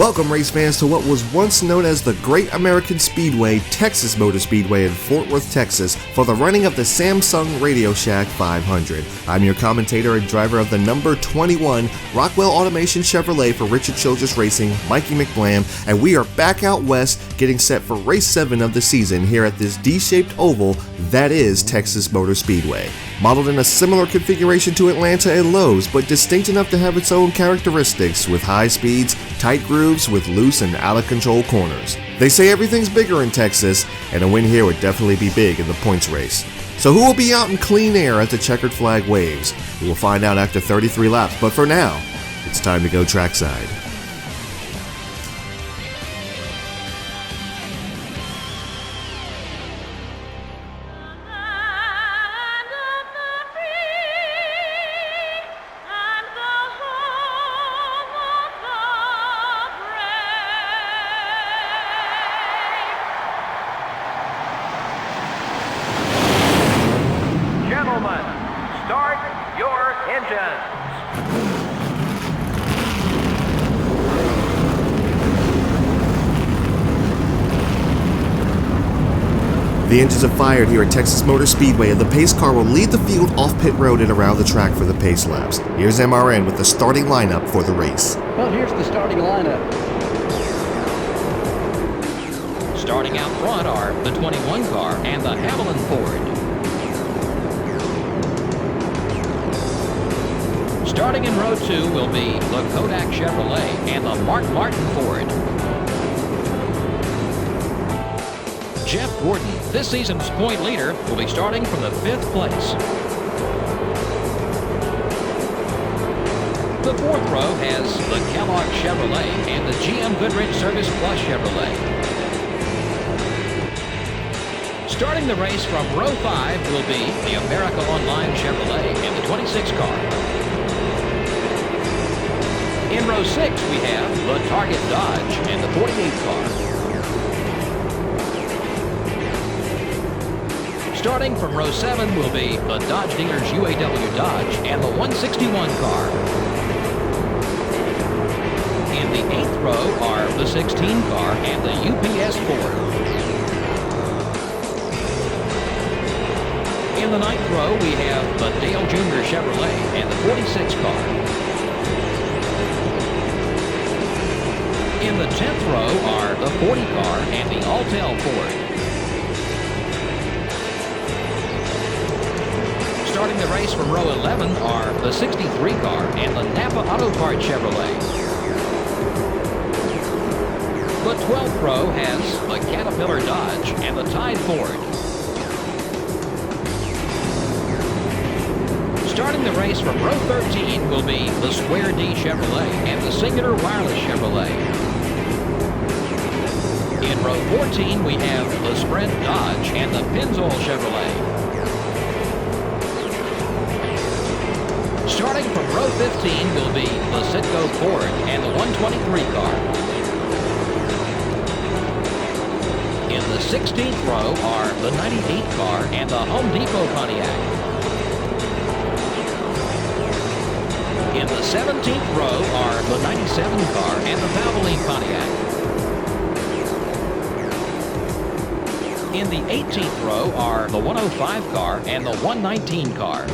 Welcome, race fans, to what was once known as the Great American Speedway, Texas Motor Speedway in Fort Worth, Texas, for the running of the Samsung Radioshack 500. I'm your commentator and driver of the number 21 Rockwell Automation Chevrolet for Richard Childress Racing, Mikey McBlam, and we are back out west getting set for race 7 of the season here at this D-shaped oval that is Texas Motor Speedway. Modeled in a similar configuration to Atlanta and Lowe's, but distinct enough to have its own characteristics with high speeds, tight grooves with loose and out-of-control corners. They say everything's bigger in Texas, and a win here would definitely be big in the points race. So who will be out in clean air as the checkered flag waves? We will find out after 33 laps, but for now, it's time to go trackside. Start your engines. The engines are fired here at Texas Motor Speedway, and the pace car will lead the field off pit road and around the track for the pace laps. Here's MRN with the starting lineup for the race. Well, here's the starting lineup. Starting out front are the 21 car and the Haviland Ford. Starting in row 2 will be the Kodak Chevrolet and the Mark Martin Ford. Jeff Gordon, this season's point leader, will be starting from the 5th place. The 4th row has the Kellogg Chevrolet and the GM Goodrich Service Plus Chevrolet. Starting the race from row 5 will be the America Online Chevrolet and the 26 car. In row 6, we have the Target Dodge and the 48 car. Starting from row 7 will be the Dodge Dealers UAW Dodge and the 161 car. In the 8th row are the 16 car and the UPS Ford. In the 9th row, we have the Dale Jr. Chevrolet and the 46 car. In the 10th row are the 40 car and the Alltel Ford. Starting the race from row 11 are the 63 car and the Napa Auto Parts Chevrolet. The 12th row has the Caterpillar Dodge and the Tide Ford. Starting the race from row 13 will be the Square D Chevrolet and the Singular Wireless Chevrolet. In row 14, we have the Sprint Dodge and the Pennzoil Chevrolet. Starting from row 15 will be the Citgo Ford and the 123 car. In the 16th row are the 98 car and the Home Depot Pontiac. In the 17th row are the 97 car and the Valvoline Pontiac. In the 18th row are the 105 car and the 119 car.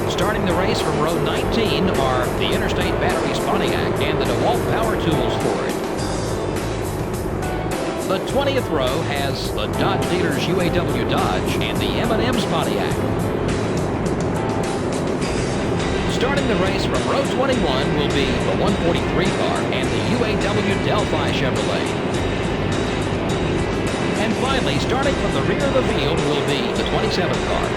Starting the race from row 19 are the Interstate Batteries Pontiac and the DeWalt Power Tools Ford. The 20th row has the Dodge Dealers UAW Dodge and the M&M's Pontiac. Starting the race from row 21 will be the 143 car and the UAW Delphi Chevrolet. And finally, starting from the rear of the field will be the 27 car.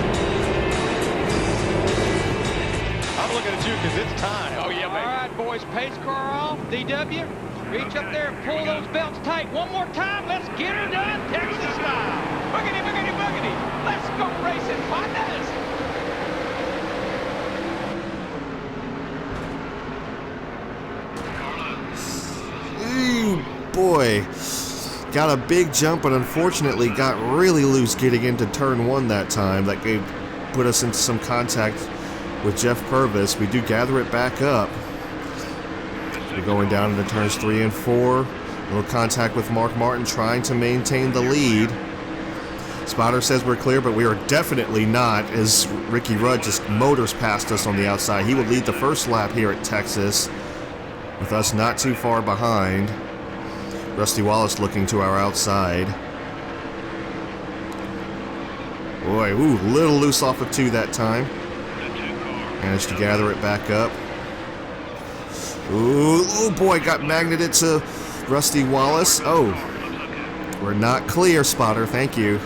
Looking at you because it's time. Oh, yeah, baby. All right, boys, pace car off. DW, reach up there and pull those belts tight. One more time. Let's get her done, Texas style. Boogity, boogity, boogity. Let's go racing, partners. Boy, got a big jump, but unfortunately got really loose getting into turn 1 that time. That put us into some contact with Jeff Purvis. We do gather it back up. We're going down into turns 3 and 4. A little contact with Mark Martin trying to maintain the lead. Spotter says we're clear, but we are definitely not, as Ricky Rudd just motors past us on the outside. He would lead the first lap here at Texas, with us not too far behind. Rusty Wallace looking to our outside. Boy, ooh, a little loose off of 2 that time. Managed to gather it back up. Ooh, oh boy, got magneted to Rusty Wallace. Oh, we're not clear, Spotter. Thank you.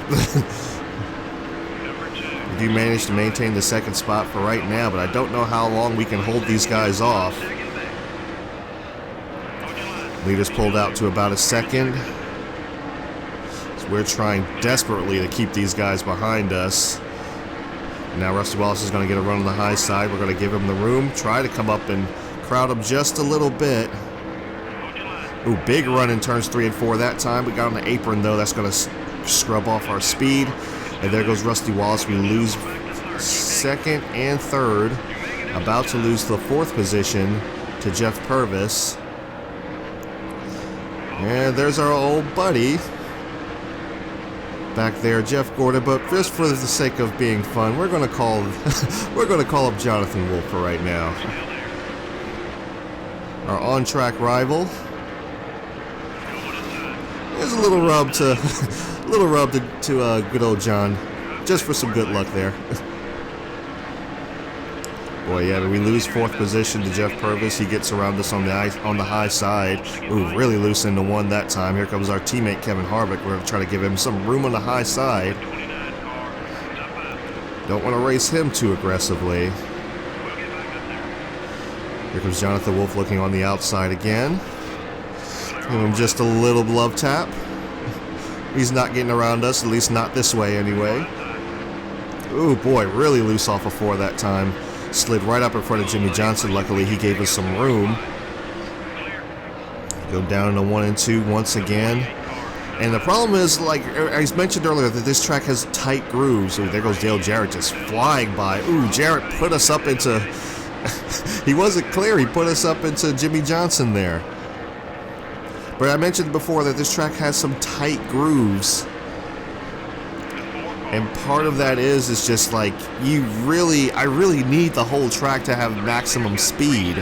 We do manage to maintain the second spot for right now, but I don't know how long we can hold these guys off. Leaders pulled out to about a second. So we're trying desperately to keep these guys behind us. Now Rusty Wallace is going to get a run on the high side. We're going to give him the room. Try to come up and crowd him just a little bit. Ooh, big run in turns 3 and 4 that time. We got on the apron though. That's going to scrub off our speed. And there goes Rusty Wallace. We lose second and third. About to lose the 4th position to Jeff Purvis. And there's our old buddy back there, Jeff Gordon. But just for the sake of being fun, we're going to call him Jonathan Wolf for right now. Our on-track rival. There's a little rub to good old John, just for some good luck there. Boy, yeah, we lose 4th position to Jeff Purvis. He gets around us on the high side. Ooh, really loose into 1 that time. Here comes our teammate Kevin Harvick. We're going to try to give him some room on the high side. Don't want to race him too aggressively. Here comes Jonathan Wolf looking on the outside again. Give him just a little love tap. He's not getting around us, at least not this way anyway. Ooh, boy, really loose off of 4 that time. Slid right up in front of Jimmy Johnson. Luckily, he gave us some room. Go down into 1 and 2 once again. And the problem is, like I mentioned earlier, that this track has tight grooves. Ooh, there goes Dale Jarrett just flying by. Ooh, Jarrett put us up into... he wasn't clear. He put us up into Jimmy Johnson there. But I mentioned before that this track has some tight grooves. And part of that is just like, I really need the whole track to have maximum speed.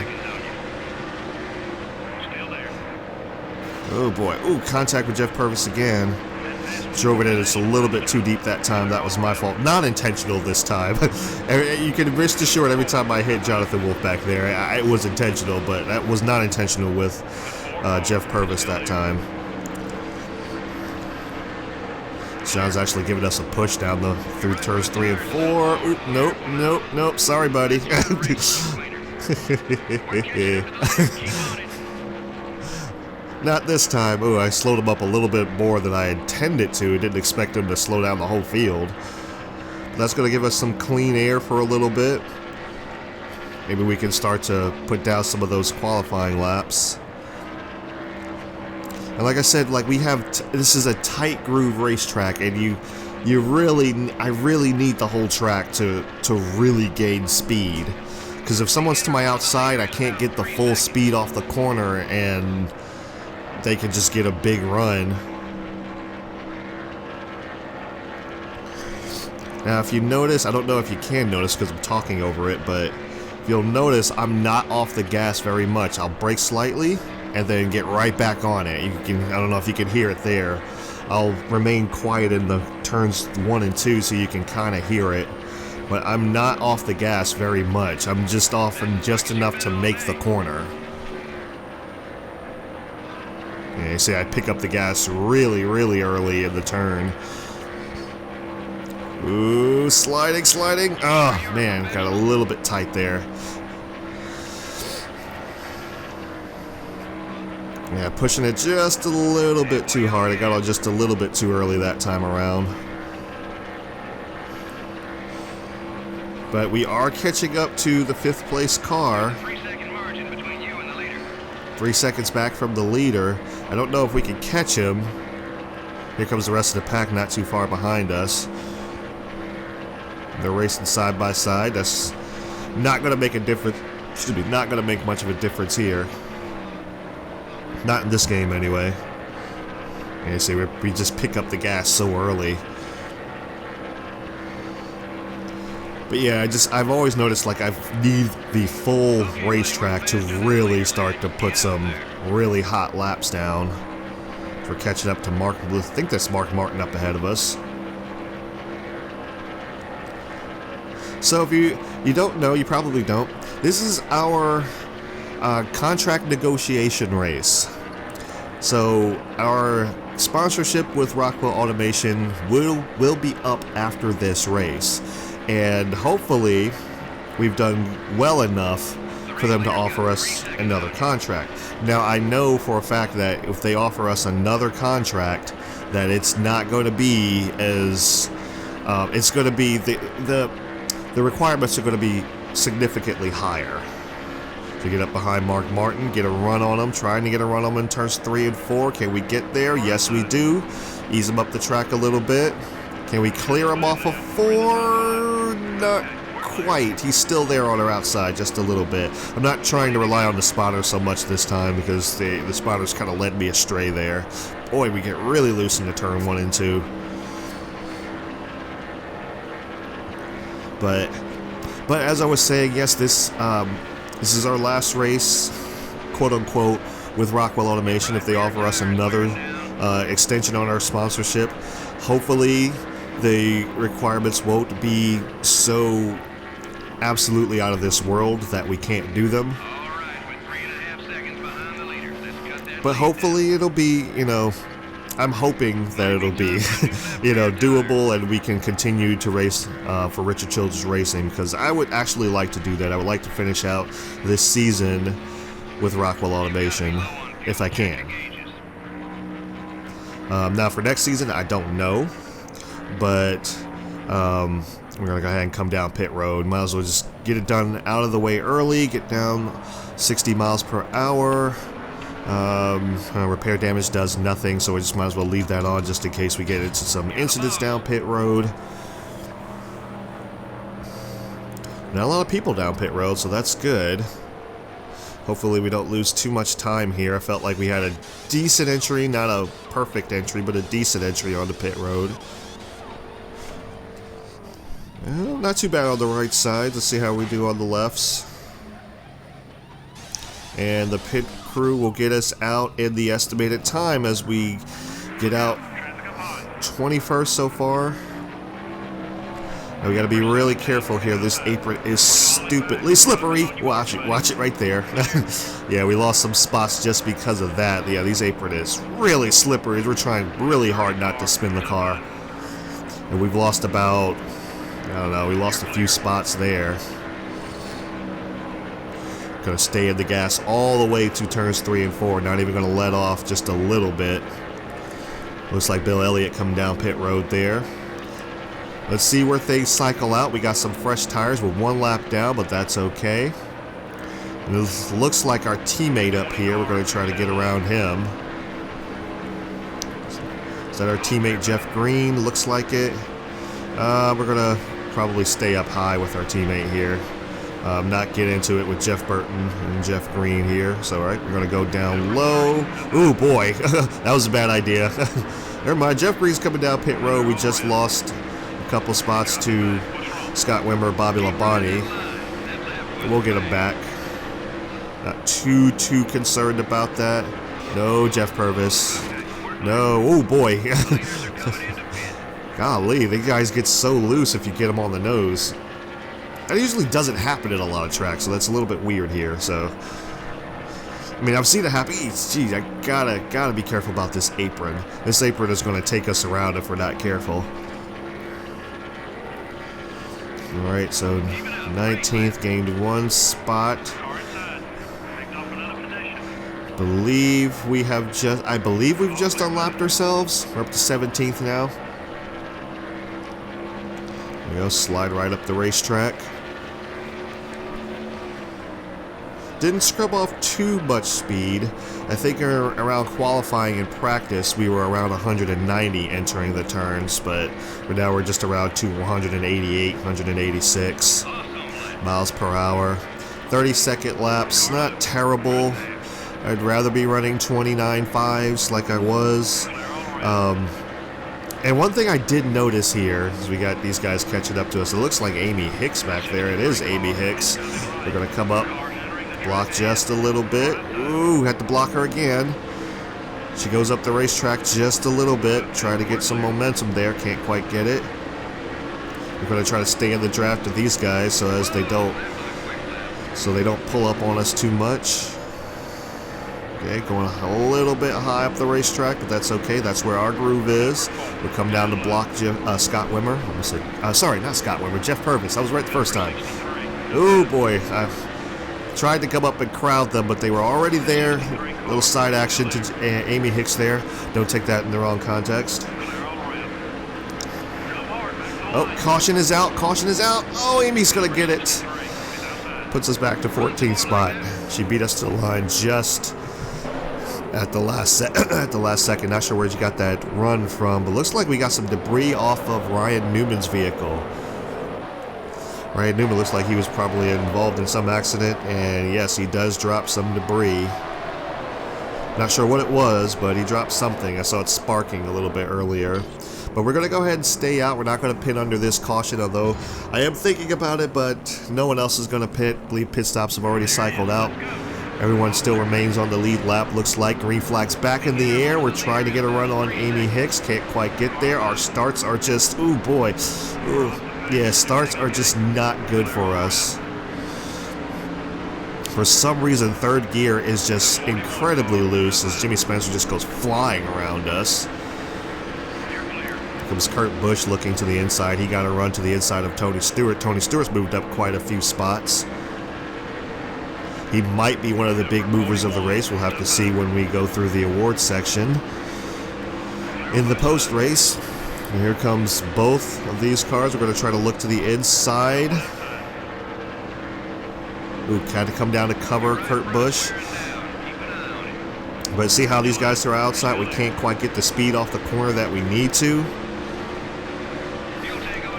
Oh boy, ooh, contact with Jeff Purvis again. Drove it in just a little bit too deep that time. That was my fault. Not intentional this time. You can rest assured every time I hit Jonathan Wolf back there, it was intentional, but that was not intentional with Jeff Purvis that time. Sean's actually giving us a push down through turns 3 and 4. Oop, nope. Sorry, buddy. Not this time. Ooh, I slowed him up a little bit more than I intended to. Didn't expect him to slow down the whole field. That's going to give us some clean air for a little bit. Maybe we can start to put down some of those qualifying laps. And like I said, like this is a tight groove racetrack, and I really need the whole track to really gain speed. Because if someone's to my outside, I can't get the full speed off the corner, and they can just get a big run. Now, if you notice, I don't know if you can notice because I'm talking over it, but if you'll notice, I'm not off the gas very much. I'll brake slightly and then get right back on it. I don't know if you can hear it there. I'll remain quiet in the turns 1 and 2 so you can kind of hear it. But I'm not off the gas very much. I'm just off and just enough to make the corner. Yeah, you see, I pick up the gas really early in the turn. Ooh, sliding. Oh, man, got a little bit tight there. Yeah, pushing it just a little bit too hard. I got on just a little bit too early that time around. But we are catching up to the 5th place car. 3-second margin between you and the leader. 3 seconds back from the leader. I don't know if we can catch him. Here comes the rest of the pack not too far behind us. They're racing side by side. That's not going to make a difference. Not going to make much of a difference here. Not in this game, anyway. And you see, we just pick up the gas so early. But yeah, I've always noticed, like, I need the full racetrack to really start to put some really hot laps down. We're catching up to Mark. I think that's Mark Martin up ahead of us. So if you don't know, you probably don't. This is our contract negotiation race. So our sponsorship with Rockwell Automation will be up after this race, and hopefully we've done well enough for them to offer us another contract. Now I know for a fact that if they offer us another contract, that it's not going to be as it's going to be the requirements are going to be significantly higher. To get up behind Mark Martin, get a run on him, trying to get a run on him in turns 3 and 4. Can we get there? Yes, we do. Ease him up the track a little bit. Can we clear him off of 4? Not quite. He's still there on our outside, just a little bit. I'm not trying to rely on the spotter so much this time because the spotters kind of led me astray there. Boy, we get really loose into turn 1 and 2. But as I was saying, yes, this is our last race, quote unquote, with Rockwell Automation. If they offer us another extension on our sponsorship, hopefully the requirements won't be so absolutely out of this world that we can't do them. But hopefully it'll be, I'm hoping that it'll be, doable, and we can continue to race for Richard Childress Racing, because I would actually like to do that. I would like to finish out this season with Rockwell Automation, if I can. Now for next season, I don't know, but we're going to go ahead and come down pit road. Might as well just get it done out of the way early, get down 60 miles per hour. Repair damage does nothing, so we just might as well leave that on just in case we get into some incidents down pit road. Not a lot of people down pit road, so that's good. Hopefully we don't lose too much time here. I felt like we had a decent entry, not a perfect entry, but a decent entry on the pit road. Well, not too bad on the right side. Let's see how we do on the lefts. And the pit crew will get us out in the estimated time as we get out 21st so far. Now we got to be really careful here. This apron is stupidly slippery. Watch it right there. Yeah, we lost some spots just because of that. Yeah, this apron is really slippery. We're trying really hard not to spin the car. And we've lost about, I don't know, we lost a few spots there. Going to stay in the gas all the way to turns 3 and 4. Not even going to let off just a little bit. Looks like Bill Elliott coming down pit road there. Let's see where things cycle out. We got some fresh tires with 1 lap down, but that's okay. And this looks like our teammate up here. We're going to try to get around him. Is that our teammate Jeff Green? Looks like it. We're going to probably stay up high with our teammate here. Not get into it with Jeff Burton and Jeff Green here. So, all right, we're going to go down low. Ooh, boy, that was a bad idea. Never mind, Jeff Green's coming down pit road. We just lost a couple spots to Scott Wimmer, Bobby Labonte. We'll get him back. Not too concerned about that. No, Jeff Purvis. No, oh boy. Golly, these guys get so loose if you get them on the nose. That usually doesn't happen at a lot of tracks, so that's a little bit weird here. So, I mean, I've seen it happen. Geez, I gotta be careful about this apron. This apron is going to take us around if we're not careful. All right, so 19th gained 1 spot. I believe we've just unlapped ourselves. We're up to 17th now. There we go, slide right up the racetrack. Didn't scrub off too much speed. I think around qualifying and practice we were around 190 entering the turns, but now we're just around 188, 186 miles per hour. 30-second laps, not terrible. I'd rather be running 29.5s like I was. And one thing I did notice here is we got these guys catching up to us. It looks like Amy Hicks back there. It is Amy Hicks. We're going to come up, block just a little bit. Ooh, had to block her again. She goes up the racetrack just a little bit, trying to get some momentum there. Can't quite get it. We're going to try to stay in the draft of these guys so they don't pull up on us too much. Okay, going a little bit high up the racetrack, but that's okay. That's where our groove is. We'll come down to block Scott Wimmer. Sorry, not Scott Wimmer, Jeff Purvis. I was right the first time. Oh boy, I tried to come up and crowd them, but they were already there. Little side action to Amy Hicks there. Don't take that in the wrong context. Oh, caution is out. Caution is out. Oh, Amy's going to get it. Puts us back to 14th spot. She beat us to the line just at the last second. Not sure where she got that run from, but looks like we got some debris off of Ryan Newman's vehicle. Ryan Newman looks like he was probably involved in some accident, and yes, he does drop some debris. Not sure what it was, but he dropped something. I saw it sparking a little bit earlier. But we're going to go ahead and stay out. We're not going to pit under this caution, although I am thinking about it, but no one else is going to pit. I believe pit stops have already cycled out. Everyone still remains on the lead lap, looks like. Green flag's back in the air. We're trying to get a run on Amy Hicks. Can't quite get there. Our starts are just, ooh boy. Ooh. Yeah, starts are just not good for us. For some reason, third gear is just incredibly loose as Jimmy Spencer just goes flying around us. Here comes Kurt Busch looking to the inside. He got a run to the inside of Tony Stewart. Tony Stewart's moved up quite a few spots. He might be one of the big movers of the race. We'll have to see when we go through the awards section. In the post race, here comes both of these cars. We're going to try to look to the inside. Ooh, had to come down to cover Kurt Busch. But see how these guys are outside? We can't quite get the speed off the corner that we need to.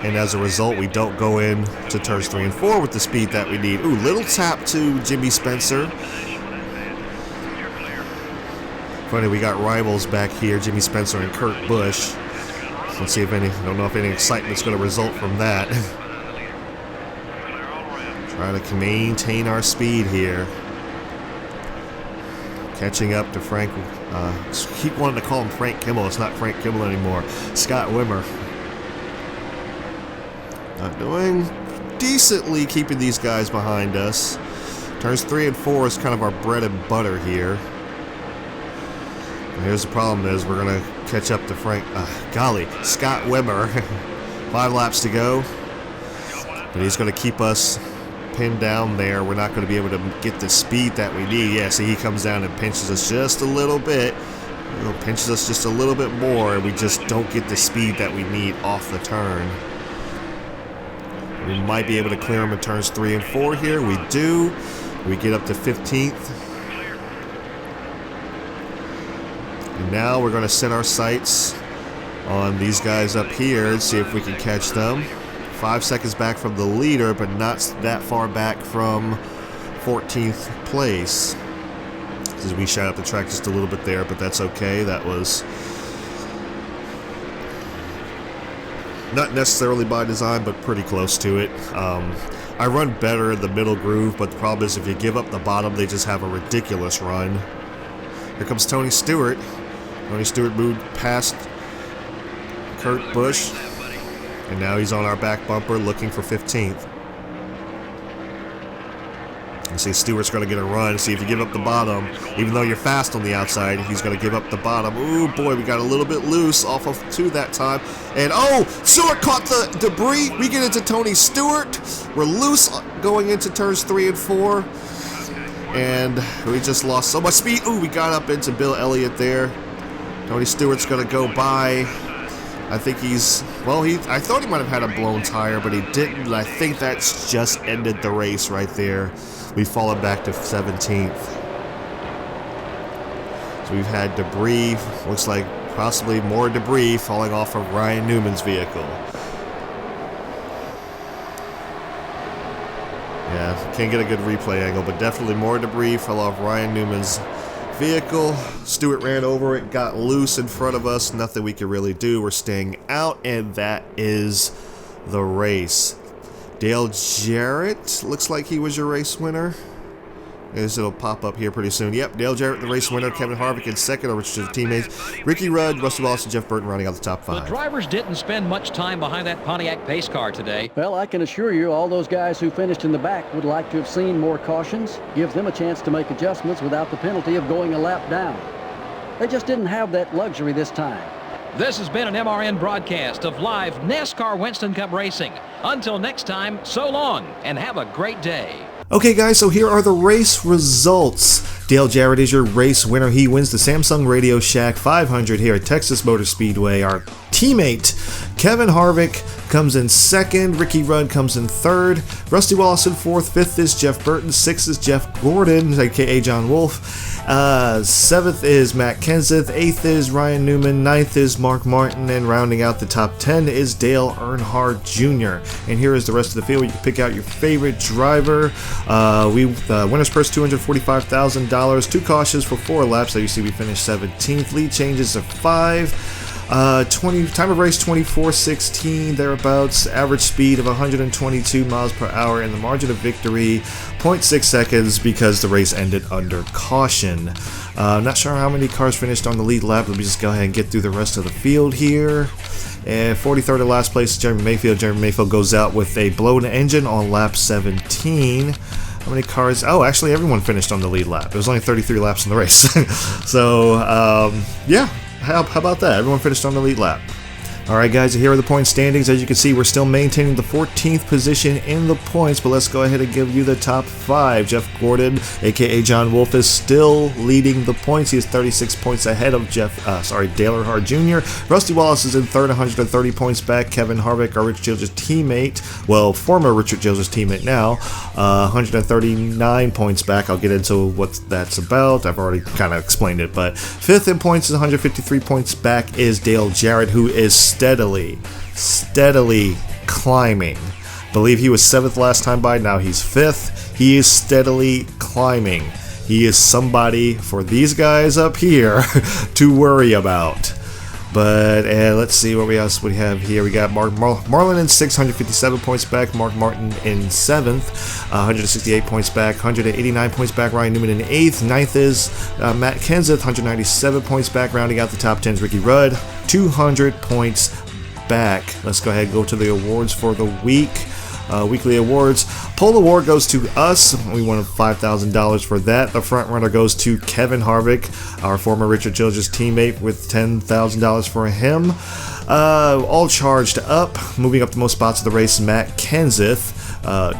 And as a result, we don't go in to turns 3 and 4 with the speed that we need. Ooh, little tap to Jimmy Spencer. Funny, we got rivals back here, Jimmy Spencer and Kurt Busch. Let's see if I don't know if any excitement's going to result from that. Trying to maintain our speed here. Catching up to Frank. Keep wanting to call him Frank Kimmel. It's not Frank Kimmel anymore. Scott Wimmer. Not doing decently keeping these guys behind us. Turns 3 and 4 is kind of our bread and butter here. And here's the problem is we're going to catch up to Scott Wimmer. 5 laps to go. But he's going to keep us pinned down there. We're not going to be able to get the speed that we need. Yeah, see, he comes down and pinches us just a little bit. Pinches us just a little bit more, and we just don't get the speed that we need off the turn. We might be able to clear him in turns 3 and 4 here. We do. We get up to 15th. And now we're going to set our sights on these guys up here and see if we can catch them. 5 seconds back from the leader, but not that far back from 14th place. As we shot up the track just a little bit there, but that's okay. That was not necessarily by design, but pretty close to it. I run better in the middle groove, but the problem is if you give up the bottom, they just have a ridiculous run. Here comes Tony Stewart. Tony Stewart moved past Kurt Busch, and now he's on our back bumper looking for 15th. You see Stewart's going to get a run. See if you give up the bottom, even though you're fast on the outside, he's going to give up the bottom. Ooh, boy, we got a little bit loose off of 2 that time. And, oh, Stewart caught the debris. We get into Tony Stewart. We're loose going into turns 3 and 4. And we just lost so much speed. Ooh, we got up into Bill Elliott there. Tony Stewart's going to go by. I think he's, well, I thought he might have had a blown tire, but he didn't. And I think that's just ended the race right there. We've fallen back to 17th. So we've had debris, looks like possibly more debris falling off of Ryan Newman's vehicle. Yeah, can't get a good replay angle, but definitely more debris fell off Ryan Newman's vehicle. Stewart ran over it, got loose in front of us. Nothing we could really do. We're staying out, and that is the race. Dale Jarrett, looks like he was your race winner. As it'll pop up here pretty soon. Yep, Dale Jarrett, the race winner. Kevin Harvick in second, over to the teammates. Ricky Rudd, Rusty Wallace, and Jeff Burton rounding out the top 5. The drivers didn't spend much time behind that Pontiac pace car today. Well, I can assure you all those guys who finished in the back would like to have seen more cautions. Gives them a chance to make adjustments without the penalty of going a lap down. They just didn't have that luxury this time. This has been an MRN broadcast of live NASCAR Winston Cup racing. Until next time, so long and have a great day. Okay guys, so here are the race results. Dale Jarrett is your race winner. He wins the Samsung Radioshack 500 here at Texas Motor Speedway. Our teammate, Kevin Harvick, comes in second. Ricky Rudd comes in third. Rusty Wallace in fourth. Fifth is Jeff Burton. Sixth is Jeff Gordon, aka John Wolf. Seventh is Matt Kenseth. Eighth is Ryan Newman. Ninth is Mark Martin. And rounding out the top 10 is Dale Earnhardt Jr. And here is the rest of the field. You can pick out your favorite driver. Winner's purse $245,000. 2 cautions for 4 laps. So you see we finished 17th. Lead changes of 5. Time of race 24:16 thereabouts. Average speed of 122 miles per hour, and the margin of victory 0.6 seconds because the race ended under caution. Not sure how many cars finished on the lead lap. Let me just go ahead and get through the rest of the field here. And 43rd to last place, Jeremy Mayfield. Jeremy Mayfield goes out with a blown engine on lap 17. How many cars? Oh, actually everyone finished on the lead lap. It was only 33 laps in the race. So, yeah. How about that? Everyone finished on the lead lap. Alright guys, here are the point standings. As you can see, we're still maintaining the 14th position in the points, but let's go ahead and give you the top 5. Jeff Gordon, aka John Wolf, is still leading the points. He is 36 points ahead of Dale Earnhardt Jr. Rusty Wallace is in third, 130 points back. Kevin Harvick, our Richard Childress teammate, well, former Richard Childress teammate now, 139 points back. I'll get into what that's about. I've already kind of explained it, but 5th in points is 153 points back is Dale Jarrett, who is steadily climbing. Believe he was 7th last time by, now he's 5th. He is steadily climbing. He is somebody for these guys up here to worry about. But let's see what else we have here. We got Marlin in 6th, 157 points back. Mark Martin in 7th, 168 points back. 189 points back. Ryan Newman in 8th. 9th is Matt Kenseth, 197 points back. Rounding out the top 10 is Ricky Rudd, 200 points back. Let's go ahead and go to the awards for the week. Weekly awards. Pole award goes to us. We won $5,000 for that. The front runner goes to Kevin Harvick, our former Richard Childress teammate, with $10,000 for him. All charged up. Moving up the most spots of the race, Matt Kenseth.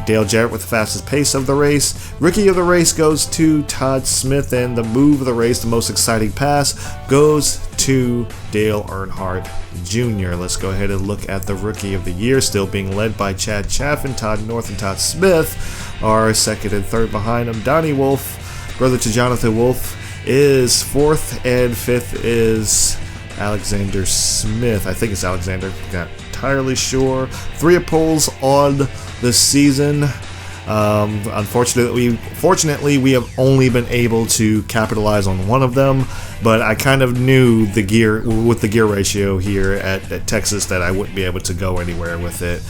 Dale Jarrett with the fastest pace of the race. Rookie of the race goes to Todd Smith, and the move of the race, the most exciting pass, goes to Dale Earnhardt Jr. Let's go ahead and look at the Rookie of the Year, still being led by Chad Chaffin. Todd North and Todd Smith are second and third behind him. Donnie Wolf, brother to Jonathan Wolf, is 4th, and 5th is Alexander Smith. I think it's Alexander, not entirely sure. 3 poles on the season. Fortunately, we have only been able to capitalize on one of them, but I kind of knew with the gear ratio here at Texas that I wouldn't be able to go anywhere with it.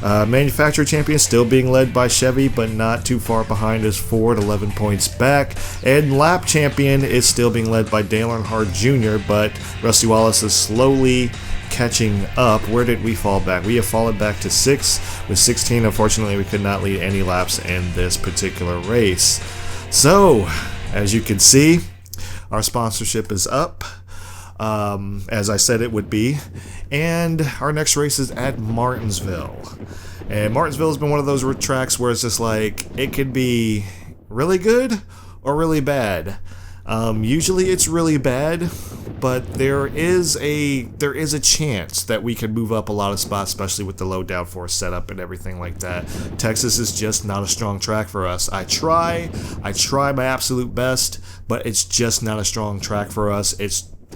Manufacturer champion still being led by Chevy, but not too far behind is Ford, 11 points back. And lap champion is still being led by Dale Earnhardt Jr., but Rusty Wallace is slowly catching up. Where did we fall back? We have fallen back to 6 with 16. Unfortunately, we could not lead any laps in this particular race. So, as you can see, our sponsorship is up, as I said it would be, and our next race is at Martinsville. And Martinsville has been one of those tracks where it's just like, it could be really good or really bad. Usually it's really bad, but there is a chance that we can move up a lot of spots, especially with the low downforce setup and everything like that. Texas is just not a strong track for us. I try my absolute best, but it's just not a strong track for us.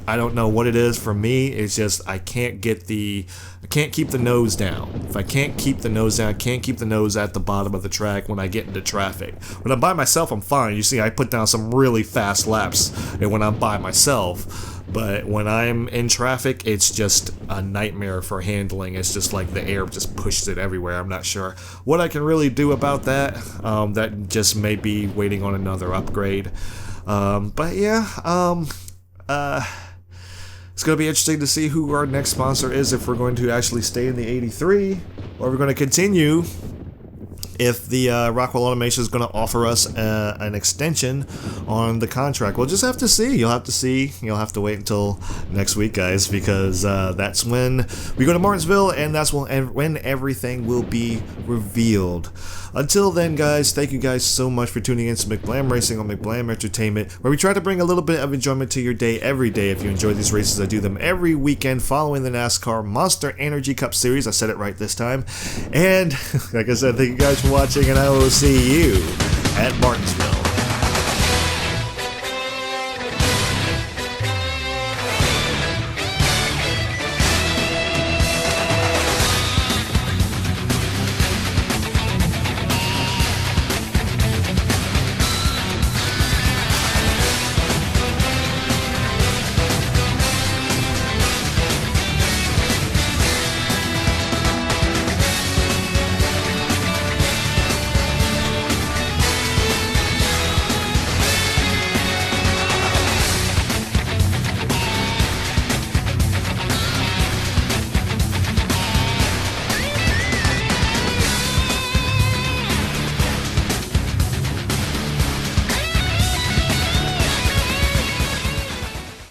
I don't know what it is for me. It's just I can't keep the nose down. If I can't keep the nose down, I can't keep the nose at the bottom of the track when I get into traffic. When I'm by myself, I'm fine. You see, I put down some really fast laps and when I'm by myself. But when I'm in traffic, it's just a nightmare for handling. It's just like the air just pushes it everywhere. I'm not sure what I can really do about that. That just may be waiting on another upgrade. But yeah, it's going to be interesting to see who our next sponsor is, if we're going to actually stay in the 83, or we're going to continue if the Rockwell Automation is going to offer us an extension on the contract. We'll just have to see. You'll have to see. You'll have to wait until next week, guys, because that's when we go to Martinsville, and that's when everything will be revealed. Until then, guys, thank you guys so much for tuning in to McBlam Racing on McBlam Entertainment, where we try to bring a little bit of enjoyment to your day every day. If you enjoy these races, I do them every weekend following the NASCAR Monster Energy Cup Series. I said it right this time. And like I said, thank you guys for watching, and I will see you at Martinsville.